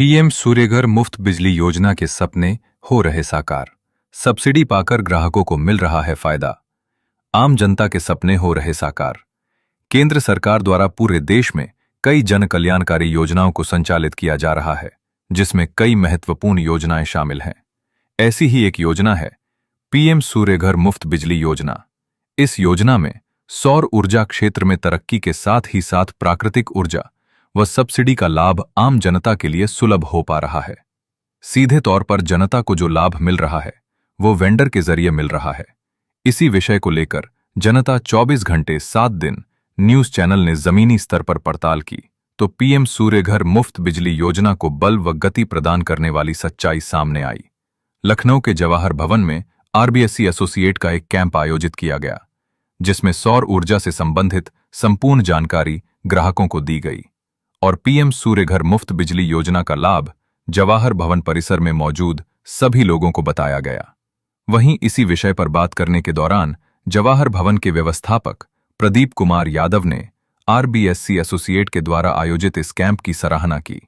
PM Surya Ghar मुफ्त बिजली योजना के सपने हो रहे साकार। सब्सिडी पाकर ग्राहकों को मिल रहा है फायदा। आम जनता के सपने हो रहे साकार। केंद्र सरकार द्वारा पूरे देश में कई जन कल्याणकारी योजनाओं को संचालित किया जा रहा है, जिसमें कई महत्वपूर्ण योजनाएं शामिल हैं। ऐसी ही एक योजना है पीएम सूर्यघर मुफ्त बिजली योजना। इस योजना में सौर ऊर्जा क्षेत्र में तरक्की के साथ ही साथ प्राकृतिक ऊर्जा व सब्सिडी का लाभ आम जनता के लिए सुलभ हो पा रहा है। सीधे तौर पर जनता को जो लाभ मिल रहा है वो वेंडर के जरिए मिल रहा है। इसी विषय को लेकर जनता 24 घंटे 7 दिन न्यूज चैनल ने जमीनी स्तर पर पड़ताल की तो पीएम सूर्यघर मुफ्त बिजली योजना को बल व गति प्रदान करने वाली सच्चाई सामने आई। लखनऊ के जवाहर भवन में आरबीएससी एसोसिएट का एक कैंप आयोजित किया गया, जिसमें सौर ऊर्जा से संबंधित संपूर्ण जानकारी ग्राहकों को दी गई और पीएम सूर्यघर मुफ्त बिजली योजना का लाभ जवाहर भवन परिसर में मौजूद सभी लोगों को बताया गया। वहीं इसी विषय पर बात करने के दौरान जवाहर भवन के व्यवस्थापक प्रदीप कुमार यादव ने आरबीएससी एसोसिएट के द्वारा आयोजित इस कैंप की सराहना की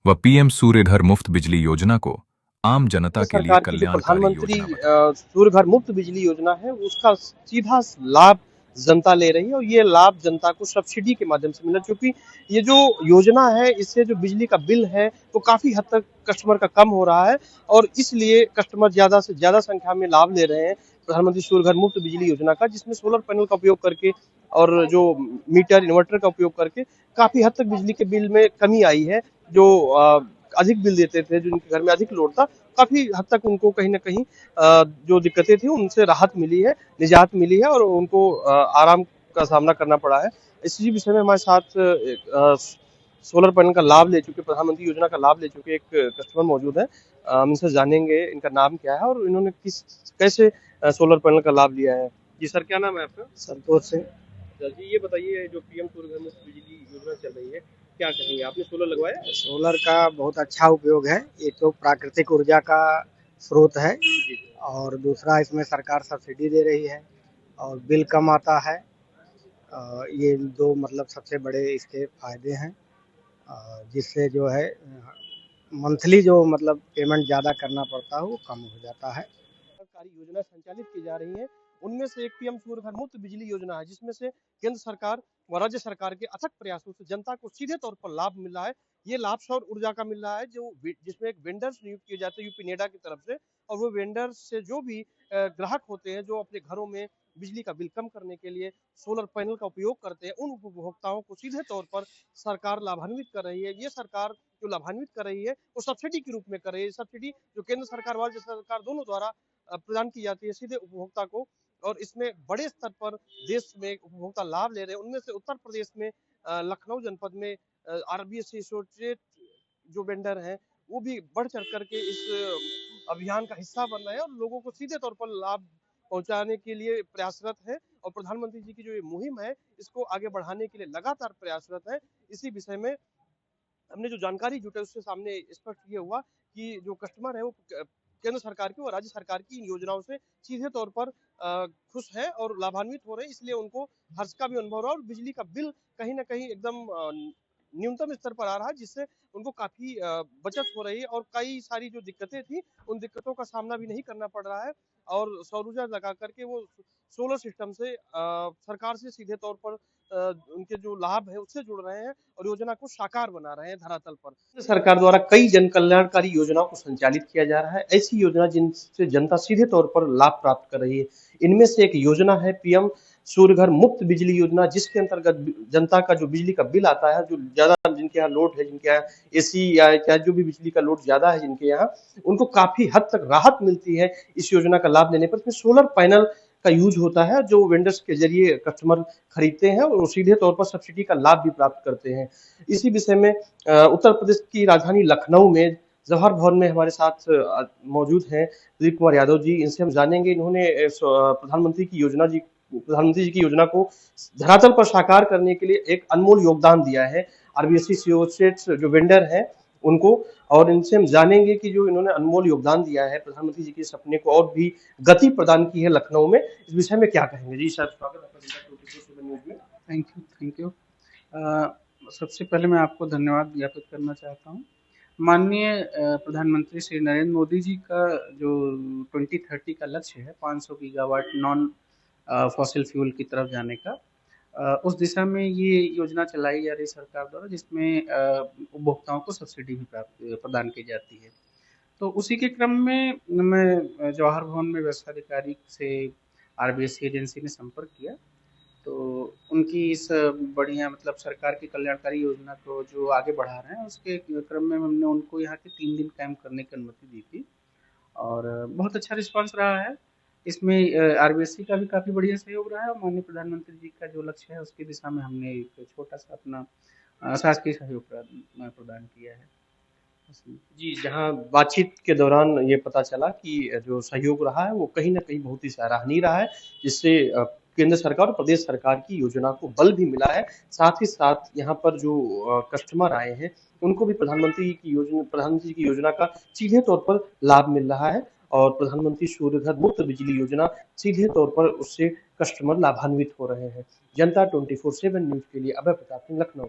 व पीएम सूर्यघर मुफ्त बिजली योजना को आम जनता के लिए सरकार की जो कल्याणकारी प्रधानमंत्री योजना बताया। सूर्य घर मुफ्त बिजली योजना है उसका सीधा लाभ जनता ले रही है और ये लाभ जनता को सब्सिडी के माध्यम से मिला, क्योंकि ये जो योजना है इससे जो बिजली का बिल है वो काफी हद तक कस्टमर का कम हो रहा है और इसलिए कस्टमर ज्यादा से ज्यादा संख्या में लाभ ले रहे हैं प्रधानमंत्री सूर्य घर मुफ्त बिजली योजना का, जिसमें सोलर पैनल का उपयोग करके और जो मीटर इन्वर्टर का उपयोग करके काफी हद तक बिजली के बिल में कमी आई है। जो अधिक बिल देते थे, जो उनके घर में अधिक लोड था, काफी हद तक उनको कहीं ना कहीं जो दिक्कतें थी उनसे राहत मिली है, निजात मिली है और उनको आराम का सामना करना पड़ा है। इसी विषय में हमारे साथ सोलर पैनल का लाभ ले चुके, प्रधानमंत्री योजना का लाभ ले चुके एक कस्टमर मौजूद है। हम इनसे जानेंगे इनका नाम क्या है और इन्होंने कैसे सोलर पैनल का लाभ लिया है। जी सर, क्या नाम है आपका? संतोष सिंह। जी ये बताइए, जो पीएम सूर्य घर मुफ्त बिजली योजना चल रही है, क्या कहेंगे? आपने सोलर लगवाया है? सोलर का बहुत अच्छा उपयोग है। ये तो प्राकृतिक ऊर्जा का स्रोत है और दूसरा इसमें सरकार सब्सिडी दे रही है और बिल कम आता है। ये दो मतलब सबसे बड़े इसके फायदे हैं, जिससे जो है मंथली जो मतलब पेमेंट ज़्यादा करना पड़ता है वो कम हो जाता है। सरकारी योजना संचालित की जा रही है, उनमें से एक पीएम सूर्य घर मुफ्त बिजली योजना है, जिसमें से केंद्र सरकार व राज्य सरकार के अथक प्रयासों से जनता को सीधे तौर पर लाभ मिल रहा है। ये लाभ सौर ऊर्जा का मिल रहा है, जो जिसमें एक वेंडर्स नियुक्त किए जाते हैं यूपी नेडा की तरफ से, और वो वेंडर्स से जो भी ग्राहक होते हैं जो अपने घरों में बिजली का बिल कम करने के लिए सोलर पैनल का उपयोग करते हैं, उन उपभोक्ताओं को सीधे तौर पर सरकार लाभान्वित कर रही है। ये सरकार जो लाभान्वित कर रही है वो सब्सिडी के रूप में कर रही है। सब्सिडी जो केंद्र सरकार व राज्य सरकार दोनों द्वारा प्रदान की जाती है सीधे उपभोक्ता को, और इसमें बड़े स्तर पर देश में उपभोक्ता लाभ ले रहे हैं। उनमें से उत्तर प्रदेश में लखनऊ जनपद में आरबीएससी एसोसिएट जो वेंडर हैं वो भी बढ़ चढ़ करके इस अभियान का हिस्सा बन रहे हैं और लोगों को सीधे तौर पर लाभ पहुंचाने के लिए प्रयासरत है और प्रधानमंत्री जी की जो ये मुहिम है इसको आगे बढ़ाने के लिए लगातार प्रयासरत है। इसी विषय में हमने जो जानकारी जुटाई उससे सामने स्पष्ट ये हुआ कि जो कस्टमर है वो केंद्र सरकार की और राज्य सरकार की इन योजनाओं से सीधे तौर पर खुश है और लाभान्वित हो रहे हैं, इसलिए उनको हर्ष का भी अनुभव रहा और बिजली का बिल कहीं ना कहीं एकदम न्यूनतम स्तर पर आ रहा है, जिससे उनको काफी बचत हो रही है और कई सारी जो दिक्कतें थी उन दिक्कतों का सामना भी नहीं करना पड़ रहा है और सौर ऊर्जा लगा करके वो सोलर सिस्टम से सरकार से सीधे तौर पर उनके जो लाभ है उससे जुड़ रहे हैं और योजना को साकार बना रहे हैं धरातल पर। सरकार द्वारा कई जन कल्याणकारी योजनाओं को संचालित किया जा रहा है, ऐसी योजना जिनसे जनता सीधे तौर पर लाभ प्राप्त कर रही है। इनमें से एक योजना है पीएम सूर्य घर मुफ्त बिजली योजना, जिसके अंतर्गत जनता का जो बिजली का बिल आता है, जो ज्यादा जिनके यहाँ लोड है, जिनके यहाँ एसी या जो भी बिजली का लोड ज्यादा है जिनके यहाँ, उनको काफी हद तक राहत मिलती है इस योजना का लाभ लेने पर। इसमें सोलर पैनल का यूज होता है जो वेंडर्स के जरिए कस्टमर खरीदते हैं और सीधे तौर पर सब्सिडी का लाभ भी प्राप्त करते हैं। इसी विषय में उत्तर प्रदेश की राजधानी लखनऊ में जवाहर भवन में हमारे साथ मौजूद हैं प्रदीप कुमार यादव जी। इनसे हम जानेंगे, इन्होंने प्रधानमंत्री जी की योजना को धरातल पर साकार करने के लिए एक अनमोल योगदान दिया है आरबीएससी एसोसिएट्स जो वेंडर हैं उनको, और इनसे हम जानेंगे कि जो इन्होंने अनमोल योगदान दिया है प्रधानमंत्री जी के सपने को और भी गति प्रदान की है लखनऊ में, इस विषय में क्या कहेंगे? जी सर, स्वागत है। Thank you. सबसे पहले मैं आपको धन्यवाद ज्ञापित करना चाहता हूँ माननीय प्रधानमंत्री श्री नरेंद्र मोदी जी का जो 2030 का लक्ष्य है 500 गीगावाट नॉन फॉसिल फ्यूल की तरफ जाने का, उस दिशा में ये योजना चलाई जा रही सरकार द्वारा, जिसमें उपभोक्ताओं को सब्सिडी भी प्राप्त प्रदान की जाती है। तो उसी के क्रम में मैं जवाहर भवन में व्यवस्था अधिकारी से आरबीएससी एजेंसी ने संपर्क किया। तो उनकी इस बढ़िया मतलब सरकार की कल्याणकारी योजना को जो आगे बढ़ा रहे हैं, उसके क्रम में हमने उनको यहाँ के 3 दिन कैंप करने की अनुमति दी थी और बहुत अच्छा रिस्पांस रहा है। इसमें आरबीएससी का भी काफ़ी बढ़िया सहयोग रहा है और माननीय प्रधानमंत्री जी का जो लक्ष्य है उसकी दिशा में हमने एक छोटा सा अपना शासकीय सहयोग प्रदान किया है। जी, जहाँ बातचीत के दौरान ये पता चला कि जो सहयोग रहा है वो कहीं न कहीं बहुत ही सराहनीय रहा है, जिससे केंद्र सरकार और प्रदेश सरकार की योजना को बल भी मिला है। साथ ही साथ यहाँ पर जो कस्टमर आए हैं, उनको भी प्रधानमंत्री की योजना का सीधे तौर पर लाभ मिल रहा है और प्रधानमंत्री सूर्य घर मुफ्त बिजली योजना सीधे तौर पर उससे कस्टमर लाभान्वित हो रहे हैं। जनता 24/7 न्यूज़ के लिए अभय प्रताप सिंह, लखनऊ।